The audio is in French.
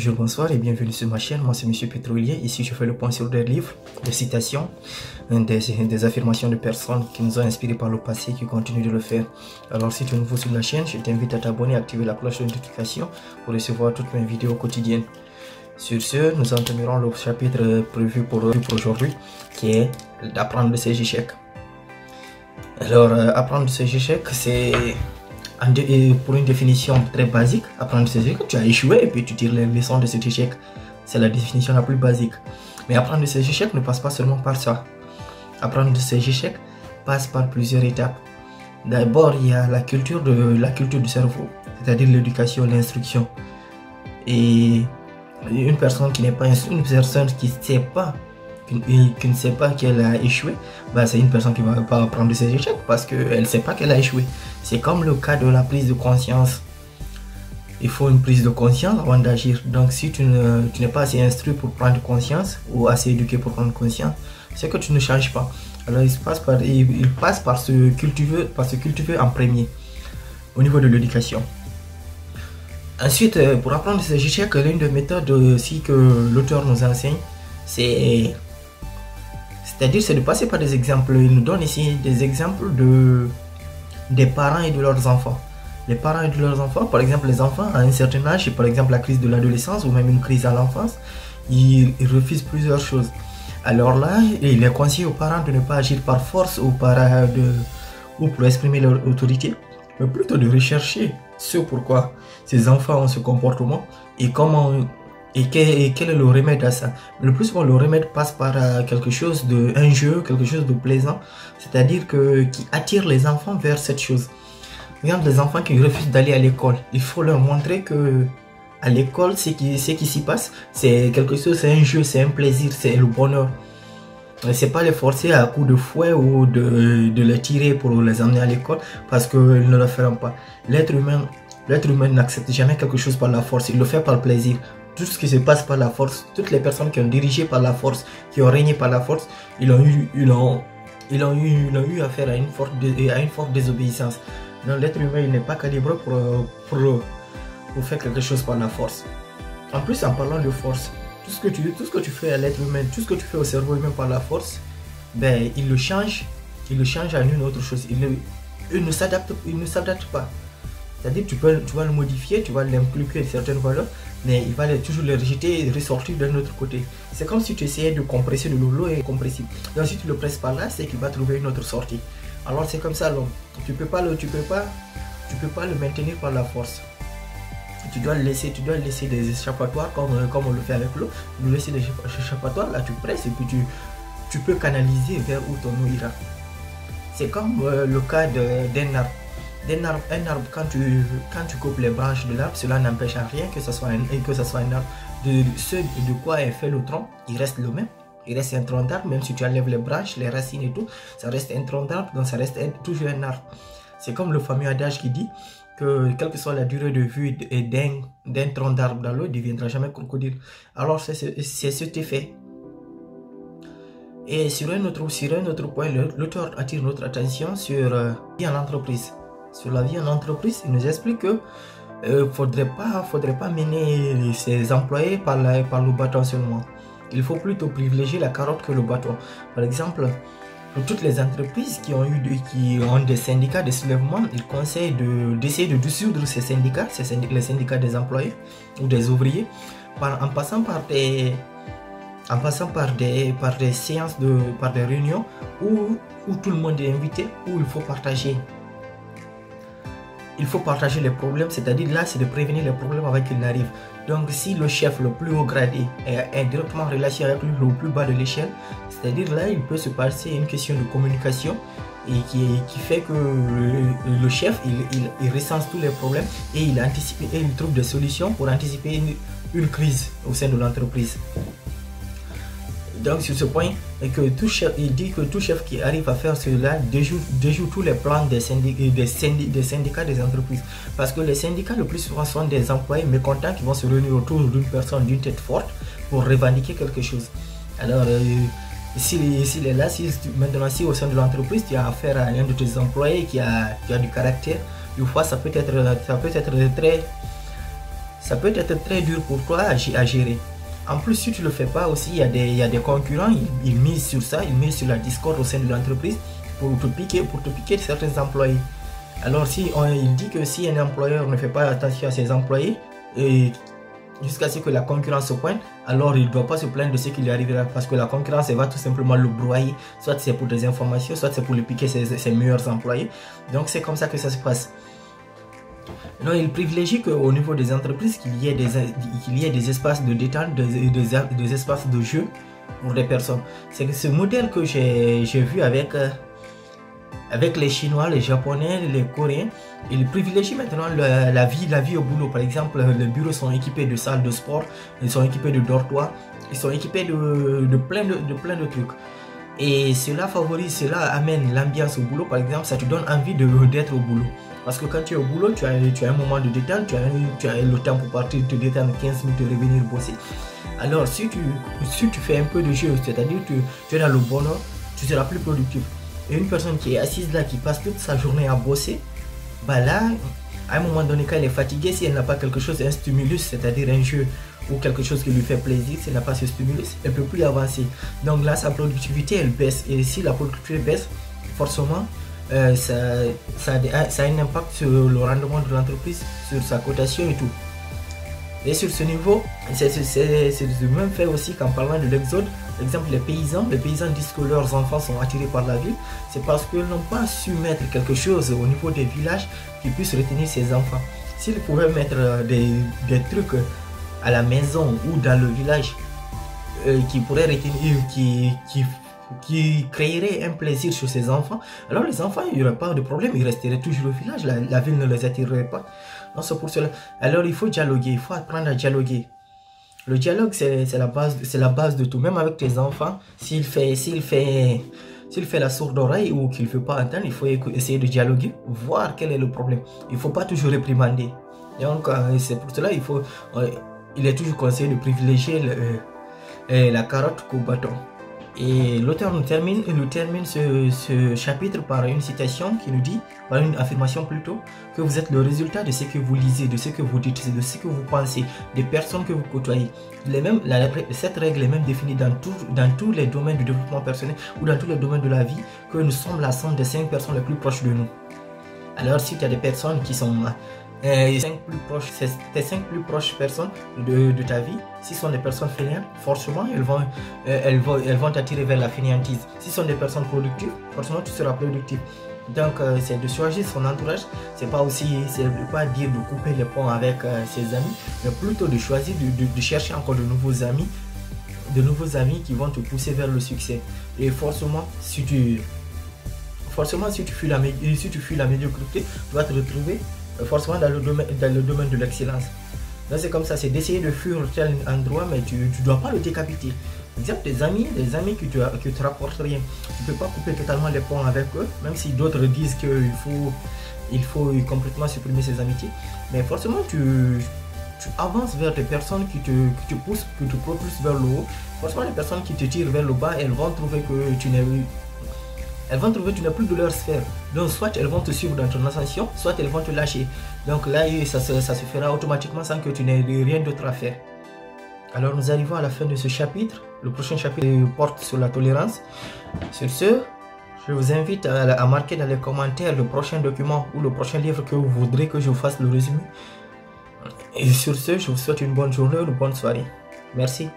Bonjour, bonsoir et bienvenue sur ma chaîne. Moi c'est Monsieur Pétrolier. Ici je fais le point sur des livres, des citations, des affirmations de personnes qui nous ont inspirés par le passé et qui continuent de le faire. Alors si tu es nouveau sur la chaîne, je t'invite à t'abonner et activer la cloche de notification pour recevoir toutes mes vidéos quotidiennes. Sur ce, nous entamerons le chapitre prévu pour aujourd'hui qui est d'apprendre de ses échecs. Alors apprendre de ses échecs, c'est... Pour une définition très basique, apprendre de ses échecs, tu as échoué et puis tu tires les leçons de cet échec. C'est la définition la plus basique. Mais apprendre de ses échecs ne passe pas seulement par ça. Apprendre de ses échecs passe par plusieurs étapes. D'abord, il y a la culture du cerveau, c'est-à-dire l'éducation, l'instruction. Et une personne qui n'est pas une personne qui ne sait pas qu'elle a échoué, bah, c'est une personne qui ne va pas apprendre de ses échecs parce qu'elle ne sait pas qu'elle a échoué. C'est comme le cas de la prise de conscience. Il faut une prise de conscience avant d'agir. Donc si tu n'es pas assez instruit pour prendre conscience ou assez éduqué pour prendre conscience, c'est que tu ne changes pas. Alors il passe par se cultiver en premier au niveau de l'éducation. Ensuite, pour apprendre ces échecs, l'une des méthodes aussi que l'auteur nous enseigne, c'est de passer par des exemples. Il nous donne ici des exemples des parents et de leurs enfants. Les parents et de leurs enfants, par exemple les enfants à un certain âge, par exemple la crise de l'adolescence ou même une crise à l'enfance, ils refusent plusieurs choses. Alors là, il est conseillé aux parents de ne pas agir par force ou pour exprimer leur autorité, mais plutôt de rechercher ce pourquoi ces enfants ont ce comportement et quel est le remède à ça. Le plus souvent, le remède passe par quelque chose un jeu, quelque chose de plaisant, c'est-à-dire qui attire les enfants vers cette chose. Regarde les enfants qui refusent d'aller à l'école. Il faut leur montrer que à l'école, ce qui s'y passe, c'est quelque chose, c'est un jeu, c'est un plaisir, c'est le bonheur. C'est pas les forcer à coups de fouet ou de les tirer pour les emmener à l'école parce qu'ils ne le feront pas. L'être humain n'accepte jamais quelque chose par la force, il le fait par plaisir. Tout ce qui se passe par la force, toutes les personnes qui ont dirigé par la force, qui ont régné par la force, ils ont eu affaire à une forte désobéissance. Donc l'être humain il n'est pas calibré pour faire quelque chose par la force. En plus, en parlant de force, tout ce que tu fais à l'être humain, tout ce que tu fais au cerveau humain par la force, ben il le change à une autre chose. Il ne s'adapte pas. C'est-à-dire tu vas le modifier, tu vas l'impliquer certaines valeurs, mais il va toujours les rejeter et ressortir d'un autre côté. C'est comme si tu essayais de compresser de l'eau est compressible. Donc si tu le presses par là, c'est qu'il va trouver une autre sortie. Alors c'est comme ça l'homme. Tu peux pas le maintenir par la force. Tu dois laisser des échappatoires comme on le fait avec l'eau. Tu dois laisser des échappatoires, là tu presses et puis tu peux canaliser vers où ton eau ira. C'est comme le cas d'un arbre. Un arbre, quand tu coupes les branches de l'arbre, cela n'empêche à rien que ce soit un arbre. Ce de quoi est fait le tronc, il reste le même. Il reste un tronc d'arbre, même si tu enlèves les branches, les racines et tout, ça reste un tronc d'arbre, donc ça reste toujours un arbre. C'est comme le fameux adage qui dit que quelle que soit la durée de vie d'un tronc d'arbre dans l'eau, il ne deviendra jamais crocodile. Alors c'est cet effet. Et sur un autre point, l'auteur attire notre attention sur la vie en entreprise. Sur la vie en entreprise, il nous explique que faudrait pas mener ses employés par le bâton seulement. Il faut plutôt privilégier la carotte que le bâton. Par exemple, pour toutes les entreprises qui ont des syndicats de soulèvement, ils conseillent d'essayer de dissoudre ces syndicats, les syndicats des employés ou des ouvriers, en passant par des séances, par des réunions où tout le monde est invité, où il faut partager. Il faut partager les problèmes, c'est-à-dire là c'est de prévenir les problèmes avant qu'ils n'arrivent. Donc si le chef le plus haut gradé est directement en relation avec le plus bas de l'échelle, c'est-à-dire là il peut se passer une question de communication et qui fait que le chef il recense tous les problèmes et il anticipe et il trouve des solutions pour anticiper une crise au sein de l'entreprise. Donc sur ce point, il dit que tout chef qui arrive à faire cela déjoue tous les plans des syndicats des entreprises. Parce que les syndicats le plus souvent sont des employés mécontents qui vont se réunir autour d'une personne d'une tête forte pour revendiquer quelque chose. Alors s'il est là, maintenant si au sein de l'entreprise tu as affaire à un de tes employés qui a du caractère, des fois ça peut être ça peut être très dur pour toi à gérer. En plus, si tu ne le fais pas aussi, il y a des concurrents, ils misent sur ça, ils misent sur la discorde au sein de l'entreprise pour te piquer certains employés. Alors il dit que si un employeur ne fait pas attention à ses employés, jusqu'à ce que la concurrence se pointe, alors il ne doit pas se plaindre de ce qui lui arrivera, parce que la concurrence va tout simplement le broyer, soit c'est pour des informations, soit c'est pour lui piquer ses meilleurs employés. Donc c'est comme ça que ça se passe. Non, il privilégie qu'au niveau des entreprises, qu'il y ait des espaces de détente, des espaces de jeu pour des personnes. C'est ce modèle que j'ai vu avec les Chinois, les Japonais, les Coréens. Ils privilégient maintenant la vie au boulot. Par exemple, les bureaux sont équipés de salles de sport, ils sont équipés de dortoirs, ils sont équipés de plein de trucs. Et cela amène l'ambiance au boulot. Par exemple, ça te donne envie d'être au boulot. Parce que quand tu es au boulot, tu as un moment de détente, tu as le temps pour partir te détendre 15 minutes et revenir bosser. Alors, si tu fais un peu de jeu, c'est-à-dire tu es dans le bonheur, tu seras plus productif. Et une personne qui est assise là, qui passe toute sa journée à bosser, bah là, à un moment donné, quand elle est fatiguée, si elle n'a pas quelque chose, un stimulus, c'est-à-dire un jeu ou quelque chose qui lui fait plaisir, si elle n'a pas ce stimulus, elle ne peut plus avancer. Donc là, sa productivité, elle baisse. Et si la productivité baisse, forcément, ça a un impact sur le rendement de l'entreprise, sur sa cotation et tout. Et sur ce niveau, c'est le même fait aussi qu'en parlant de l'exode. Par exemple, les paysans disent que leurs enfants sont attirés par la ville. C'est parce qu'ils n'ont pas su mettre quelque chose au niveau des villages qui puisse retenir ces enfants. S'ils pouvaient mettre des trucs à la maison ou dans le village qui pourraient retenir, qui créerait un plaisir sur ces enfants, alors les enfants, il n'y aurait pas de problème, ils resteraient toujours au village, la ville ne les attirerait pas. Non, c'est pour cela. Alors il faut dialoguer, il faut apprendre à dialoguer. Le dialogue, c'est la base de tout. Même avec tes enfants, s'il fait la sourde oreille ou qu'il ne veut pas entendre, il faut essayer de dialoguer, voir quel est le problème. Il ne faut pas toujours réprimander. Donc c'est pour cela il est toujours conseillé de privilégier la carotte qu'au bâton. Et l'auteur nous termine ce chapitre par une citation qui nous dit, par une affirmation plutôt, que vous êtes le résultat de ce que vous lisez, de ce que vous dites, de ce que vous pensez, des personnes que vous côtoyez. Cette règle est même définie dans tous les domaines du développement personnel ou dans tous les domaines de la vie, que nous sommes la somme des 5 personnes les plus proches de nous. Alors si tu as des personnes qui sont tes 5 plus proches personnes de ta vie, si ce sont des personnes fainéantes, forcément elles vont t'attirer vers la fainéantise. Si ce sont des personnes productives, forcément tu seras productif. Donc c'est de choisir son entourage. C'est pas dire de couper les ponts avec ses amis, mais plutôt de choisir de chercher encore de nouveaux amis qui vont te pousser vers le succès. Et forcément si tu fuis la médiocrité, tu vas te retrouver forcément dans le domaine de l'excellence. Donc c'est comme ça, c'est d'essayer de fuir tel endroit, mais tu ne dois pas le décapiter. Par exemple, des amis qui te rapportent rien, tu ne peux pas couper totalement les ponts avec eux, même si d'autres disent qu'il faut complètement supprimer ces amitiés. Mais forcément, tu avances vers des personnes qui te poussent, qui te propulsent vers le haut. Forcément, les personnes qui te tirent vers le bas, elles vont trouver que tu n'es plus de leur sphère. Donc soit elles vont te suivre dans ton ascension, soit elles vont te lâcher. Donc là, ça se fera automatiquement sans que tu n'aies rien d'autre à faire. Alors nous arrivons à la fin de ce chapitre. Le prochain chapitre porte sur la tolérance. Sur ce, je vous invite à marquer dans les commentaires le prochain document ou le prochain livre que vous voudrez que je vous fasse le résumé. Et sur ce, je vous souhaite une bonne journée ou une bonne soirée. Merci.